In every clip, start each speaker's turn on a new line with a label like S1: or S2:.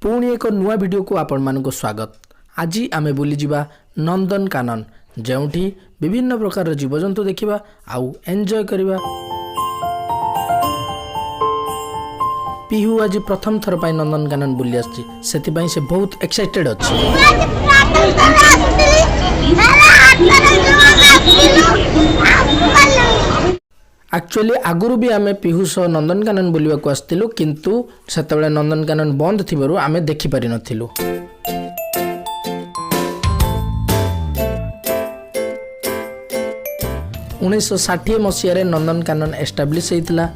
S1: पुणी एक नुआ वीडियो को आपण मानक स्वागत। आज आमे बुली जिबा नंदनकानन जेउठी विभिन्न प्रकार जीवजंतु देखिबा आउ एंजॉय करिबा। पिहू आज प्रथम थर पाई नंदनकानन बुली आछि, सेति पई से बहुत एक्साइटेड अछि। एक्चुअली आगुरु भी आमे पिहू सह नंदनकानन बुलिबा को आस्तिलु, किंतु सेतबेले नंदनकानन बंद थिबारु आमे देखि पारि नथिलु। उन्नीस 1960 मसीह नंदनकानन एस्टाब्लिश होइतिला।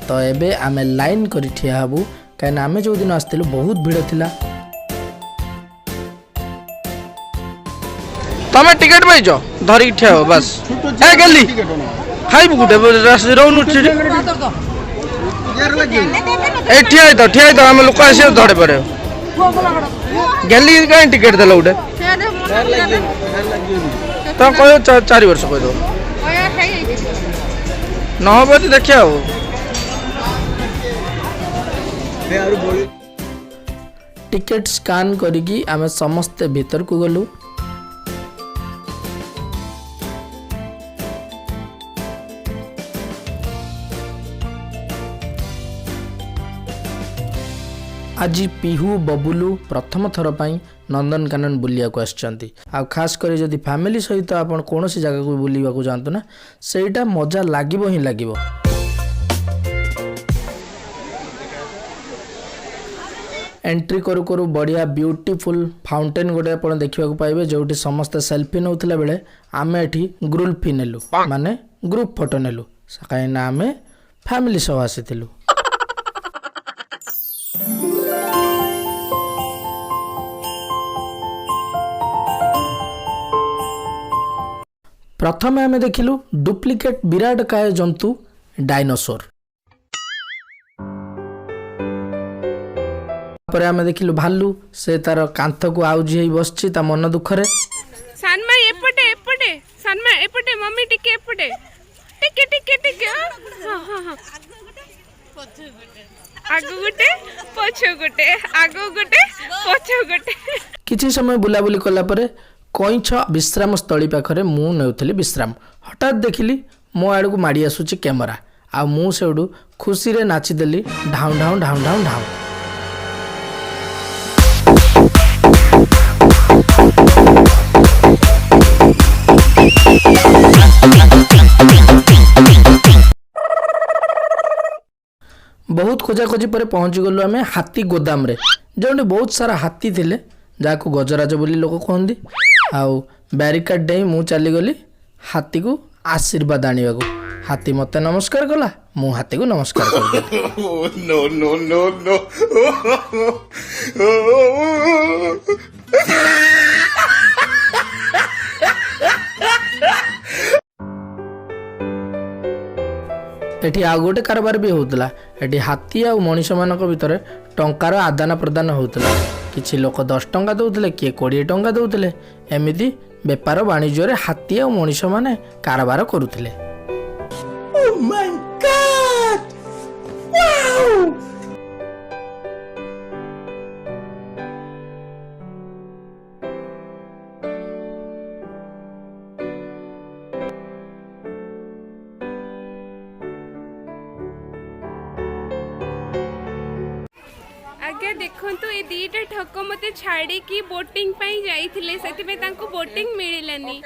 S1: तो एबे आमे लाइन करी ठिया हबु, काहे ना आमे जो दिन आस्तिलु बहुत भीड़ थिला।
S2: तमे टिकट पाइछो धरि ठिया हो बस ए गेली खाइबु गुटे रहनु ए ठिया तो हम लोक आसे धड़े पड़े गेली काई टिकट देला गुटे तो कहो 4 वर्ष कह दो न हो देखिया हो।
S1: टिकेट स्कान करिकी आमे समस्त भीतर को गलु। आज पिहू बबुलू प्रथम थर पाई नंदनकानन बुलिया को आछंती। आ खास कर जदि फैमिली सहित आपण कोनोसी जगह को बुलिबा को जानतो ना, सेटा मजा लागिबो ही लागिबो। एंट्री करू करू बढ़िया ब्यूटीफुल फाउंटेन गोटे आपण देखिबा को पाइबे, जोटी समस्त सेल्फी नउतला बेले आमे एठी ग्रुप नेलु, माने ग्रुप फोटो नेलु, सकाय ना आमे फैमिली सह आसीथिलु। प्रथम आमे देखिलु डुप्लिकेट विराट काय जंतु डायनासोर। पर आमे देखिलु भालू, से तार कांथ को आउजी हेई बसछि ता मन दुखरे।
S3: सनमा एपटे सनमा एपटे मम्मी टिके एपटे टिके हां हां हां आगो गुटे पछो गुटे आगो गुटे पछो गुटे।
S1: किछि समय बुलाबुली कला परे कइछ विश्राम स्थली पाखरे मु नेउथली विश्राम। हठात देखिली मो आड़ को माड़ी आसुची कैमरा, आ मु सेडू खुशी रे नाची देली ढाउ ढाउ ढाउ ढाउ ढाउ। बहुत खोजा खोजी पर पहुंच गलु आमे हाथी गोदाम रे, जोंडे बहुत सारा हाथी थिले, जाको गजराज बोली लोक कहंदी। आउ बैरिकेड डे मु चली गली हाथी को आशीर्वाद आनिबा को। हाथी मते नमस्कार कला, मु हाथी को नमस्कार कर। नो नो नो नो एठी आ गोटे कारबार भी होतला। एठी हाथी आ मनीष मानक भितर टंकार आदान प्रदान होतला। किछि लोक 10 टंका दउतले, किए 20 टंका दउतले, एमिति व्यापार वाणिज्य रे हाथी आ मनीष माने कारबार करुतले। Oh my God wow.
S3: आगे देखंतु ए दीटा ठक मते छाड़ी की बोटिंग पई जाईथिले, सेति पे तांको बोटिंग मिलिलानी।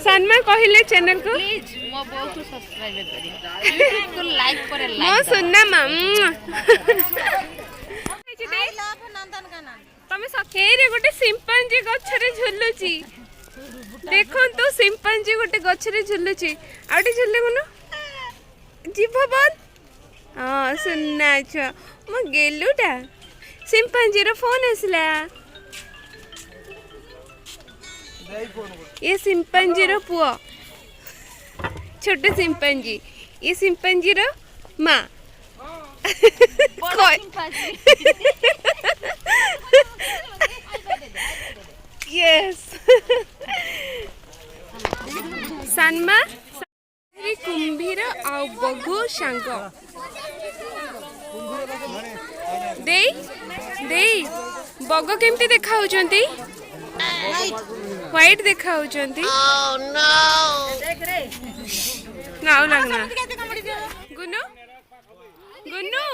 S3: सनमा कहिले चैनल को प्लीज मो बहुत सब्सक्राइब करी को लाइक करे लाइक मो सुनना माम आई लव नंदनकानन। तमे सखेरे गोटे सिंपंजी गछरे झुलुची, देखंतु सिंपंजी गोटे गछरे झुलुची, आउटी झुले कोन जीव बन। हां सुनना छ मो गेलुटा सिंपंजी रो फोन आसला। ये सिंपंजी रो पुओ छोटे सिंपंजी, ये सिंपंजी रो माँ। यस सनमा कुंभीर आ बघु सांग ଦେଇ ଦେଇ ବଗ କେମିତି ଦେଖା ହଉଛନ୍ତି? ହ୍ୱାଇଟ୍ ଦେଖା ହଉଛନ୍ତି। ନାଉ ଲାଗୁନା ଗୁନୁ ଗୁନୁ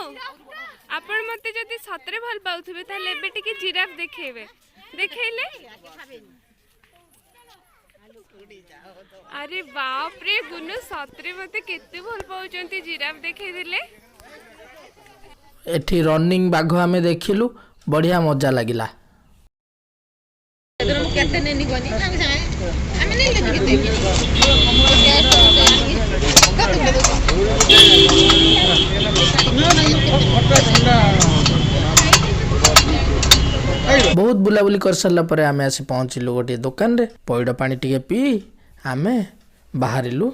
S3: ଆପଣ ମତେ ଯଦି ସତରେ ଭଲ ପାଉଥିବେ ତାହେଲେ ଏବେ ଟିକେ ଜିରାଫ ଦେଖେଇବେ। ଦେଖେଇଲେ अरे बाप रे गुनु सतरे मते केते भल पाउचंती जिराफ देखै दिले।
S1: एठी रनिंग बाघ आमे देखिलु बढ़िया मजा लागिला। बहुत बुलाबुली कर सारा पर आमे आसी पहुँचलु गोटे दुकान रे पैड पानी टिके पी आमे बाहरिलु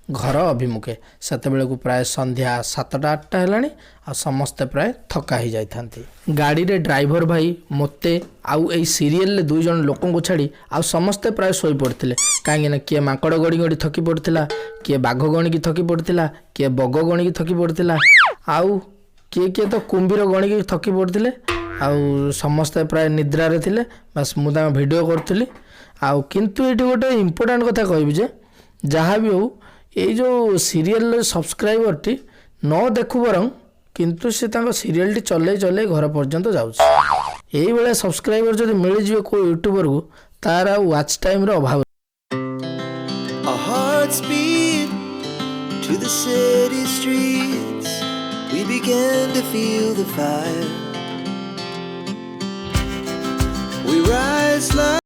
S1: घर अभिमुखे। सेते बेले को प्राय संध्या 7-8 हेलानी आ समस्ते प्राय थका ही जाई थांती। गाड़ी रे ड्राइवर भाई मते आउ ए सीरियल ले 2 जन लोकन को छाड़ी आ समस्ते प्राय सोई पड़थिले। काहे ना के माकड़ गड़ी गड़ी थकी पड़थिला, के बाघ गणी की थकी पड़थिला, के बग गणी की थकी पड़थिला, आउ के तो कुंभीर गणी की थकी पड़थिले। आउ समस्ते प्राय निद्रा रे थिले। बस मु ता वीडियो करथली। आउ किंतु एटी गोटे इंपोर्टेंट कथा कहबी जे जहाँ भी हो ये जो सीरियल सब्सक्राइबर टी न देखु बरं किंतु से तांको सीरियल टी चले चले घर पर्यंत जाउछ। एई बेले सब्सक्राइबर जदि मिल जिवे को यूट्यूबर को तार वॉच टाइम रे अभाव।
S4: Our hearts beat to the city streets. We began to feel the fire. We rise like